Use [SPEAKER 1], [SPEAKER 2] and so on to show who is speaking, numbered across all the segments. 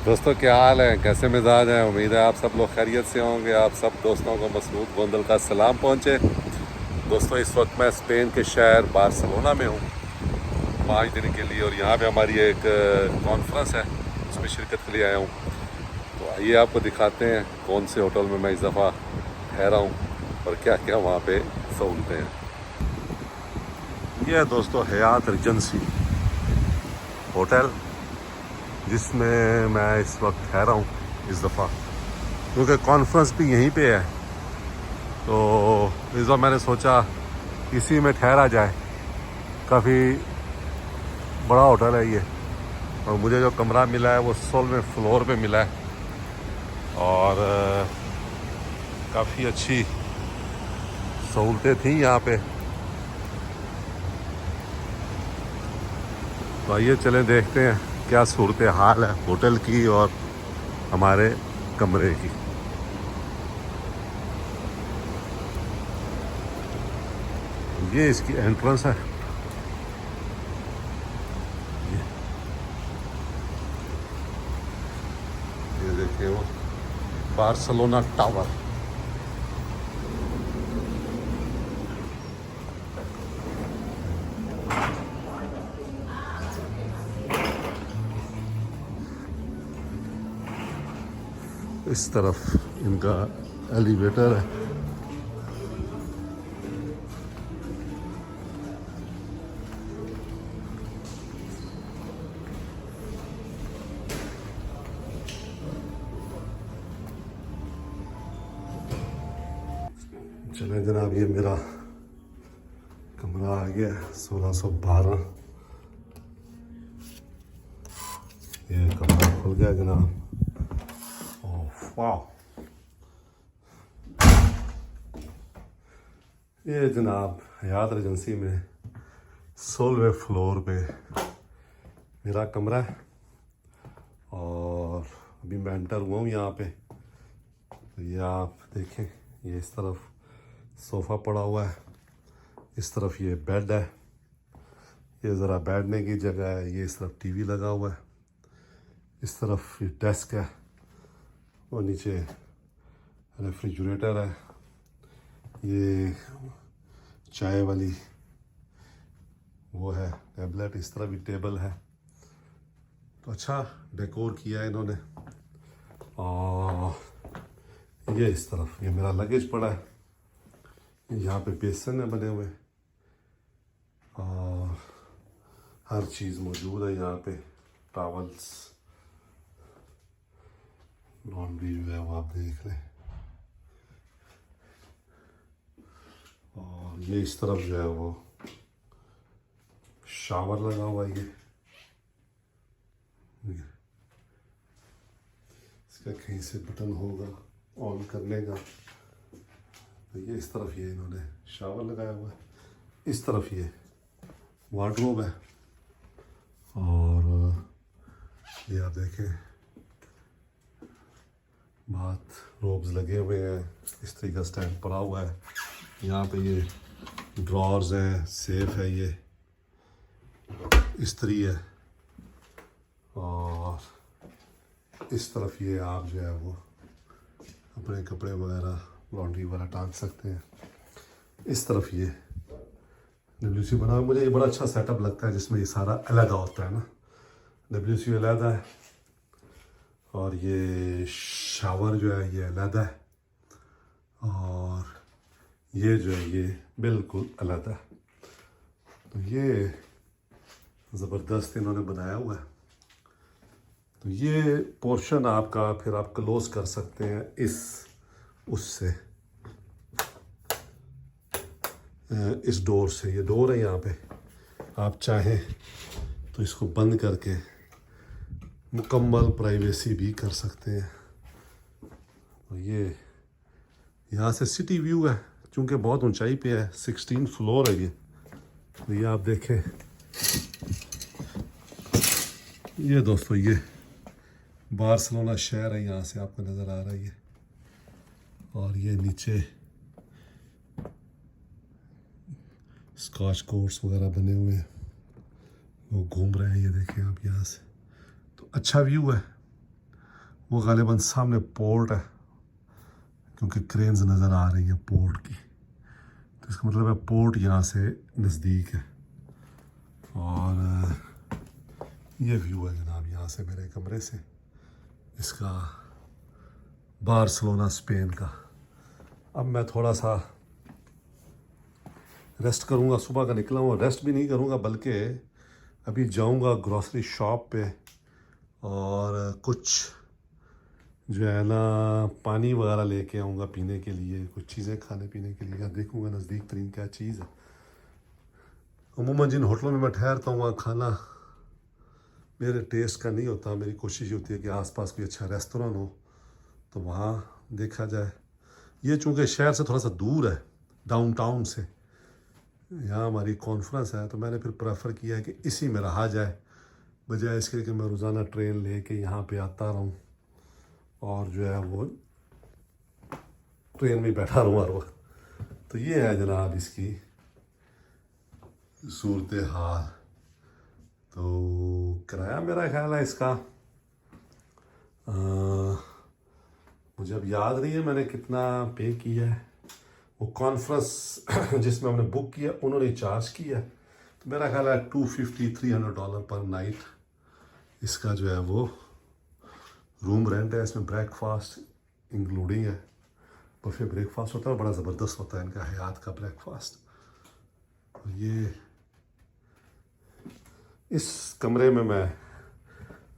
[SPEAKER 1] दोस्तों क्या हाल है, कैसे मिजाज हैं। उम्मीद है आप सब लोग खैरियत से होंगे। आप सब दोस्तों को मसरूद गोंदल का सलाम पहुँचे। दोस्तों इस वक्त मैं स्पेन के शहर बार्सिलोना में हूँ 5 दिन के लिए, और यहाँ पे हमारी एक कॉन्फ्रेंस है, उसमें शिरकत के लिए आया हूँ। तो आइए आपको दिखाते हैं कौन से होटल में मैं इस दफ़ा ठहरा हूँ और क्या क्या वहाँ पे सहूलतें हैं। यह है दोस्तों हयात रिजेंसी होटल, जिसमें मैं इस वक्त ठहरा हूँ इस दफ़ा, क्योंकि कॉन्फ्रेंस भी यहीं पे है। तो इस बार मैंने सोचा इसी में ठहरा जाए। काफ़ी बड़ा होटल है ये, और मुझे जो कमरा मिला है वो 16वें फ्लोर पे मिला है, और काफ़ी अच्छी सहूलतें थी यहाँ पे। तो आइए चलें देखते हैं क्या सूरत हाल है होटल की और हमारे कमरे की। ये इसकी एंट्रेंस है। ये देखिए वो बार्सिलोना टावर। इस तरफ इनका एलिवेटर है। चले जनाब, ये मेरा कमरा आ गया 1612। ये कमरा खुल गया जनाब। ओह वाह। ये जनाब हयात रिजेंसी में 16वें फ्लोर पे मेरा कमरा है, और अभी मैं एंटर हुआ हूँ यहाँ पे। तो ये आप देखें, ये इस तरफ सोफ़ा पड़ा हुआ है, इस तरफ ये बेड है, ये ज़रा बैठने की जगह है। ये इस तरफ टीवी लगा हुआ है, इस तरफ ये डेस्क है, और नीचे रेफ्रिजरेटर है। ये चाय वाली वो है टैबलेट, इस तरह भी टेबल है। तो अच्छा डेकोर किया है इन्होंने। और ये इस तरफ ये मेरा लगेज पड़ा है। यहाँ पे बेसन है बने हुए, और हर चीज़ मौजूद है यहाँ पे। टॉवल्स, लॉन्ड्री जो है वो आप देख लें। और ये इस तरफ जो है वो शावर लगा हुआ है। ये इसका कहीं से बटन होगा ऑन करने का। तो ये इस तरफ ये इन्होंने शावर लगाया हुआ है। इस तरफ ये वार्डरोब है, और ये आप देखें बाथ रोब्स लगे हुए हैं। इस तरीके का स्टैंड पड़ा हुआ है। यहाँ पे ये ड्रॉर्स हैं, सेफ है, ये इस्त्री है, और इस तरफ ये आप जो है वो अपने कपड़े वगैरह लॉन्ड्री वगैरह टांग सकते हैं। इस तरफ ये डब्ल्यूसी बना हुआ। मुझे ये बड़ा अच्छा सेटअप लगता है जिसमें ये सारा अलग होता है ना। डब्ल्यूसी अलग है, और ये शावर जो है ये अलग है, और ये जो है ये बिल्कुल अलग है। तो ये ज़बरदस्त इन्होंने बनाया हुआ है। तो ये पोर्शन आपका फिर आप क्लोज कर सकते हैं उससे, इस डोर से। ये डोर है यहाँ पे, आप चाहें तो इसको बंद करके मुकम्मल प्राइवेसी भी कर सकते हैं। तो ये यहाँ से सिटी व्यू है, चूँकि बहुत ऊंचाई पे है, 16 फ्लोर है ये। तो ये आप देखें, ये दोस्तों ये बार्सिलोना शहर है, यहाँ से आपको नज़र आ रहा है ये। और ये नीचे स्कॉच कोर्ट्स वगैरह बने हुए हैं, वो घूम रहे हैं, ये देखें आप यहाँ से। तो अच्छा व्यू है। वो गालिबा सामने पोर्ट है, क्योंकि क्रेन्स नज़र आ रही है पोर्ट की, तो इसका मतलब है पोर्ट यहाँ से नज़दीक है। और ये व्यू है जनाब यहाँ से मेरे कमरे से, इसका बार्सिलोना स्पेन का। अब मैं थोड़ा सा रेस्ट करूँगा, सुबह का निकला हूँ, रेस्ट भी नहीं करूँगा बल्कि अभी जाऊँगा ग्रॉसरी शॉप पे और कुछ जो है ना पानी वगैरह लेके आऊँगा पीने के लिए, कुछ चीज़ें खाने पीने के लिए। देखूँगा नज़दीक तरीन क्या चीज़ है। अमूमन जिन होटलों में मैं ठहरता हूँ वहाँ खाना मेरे टेस्ट का नहीं होता। मेरी कोशिश होती है कि आसपास कोई अच्छा रेस्टोरेंट हो तो वहाँ देखा जाए। ये चूँकि शहर से थोड़ा सा दूर है, डाउनटाउन से, यहाँ हमारी कॉन्फ्रेंस है, तो मैंने फिर प्रेफर किया है कि इसी में रहा जाए, बजाय इसके कि मैं रोज़ाना ट्रेन लेके यहाँ पे आता रहूँ और जो है वो ट्रेन में बैठा रहूँ हर वक्त। तो ये है जनाब इसकी सूरत हाल। तो किराया मेरा ख्याल है इसका मुझे अब याद नहीं है मैंने कितना पे किया है। वो कॉन्फ्रेंस जिसमें हमने बुक किया उन्होंने चार्ज किया, तो मेरा ख्याल है $250-300 पर नाइट इसका जो है वो रूम रेंट है। इसमें ब्रेकफास्ट इंक्लूडिंग है, बफे ब्रेकफास्ट होता है, बड़ा ज़बरदस्त होता है इनका हयात का ब्रेकफास्ट। तो ये इस कमरे में मैं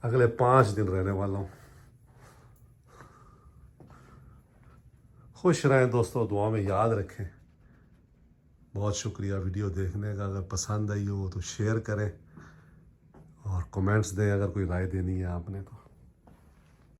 [SPEAKER 1] अगले 5 दिन रहने वाला हूँ। खुश रहें दोस्तों, दुआ में याद रखें। बहुत शुक्रिया वीडियो देखने का। अगर पसंद आई हो तो शेयर करें और कमेंट्स दें अगर कोई राय देनी है आपने तो।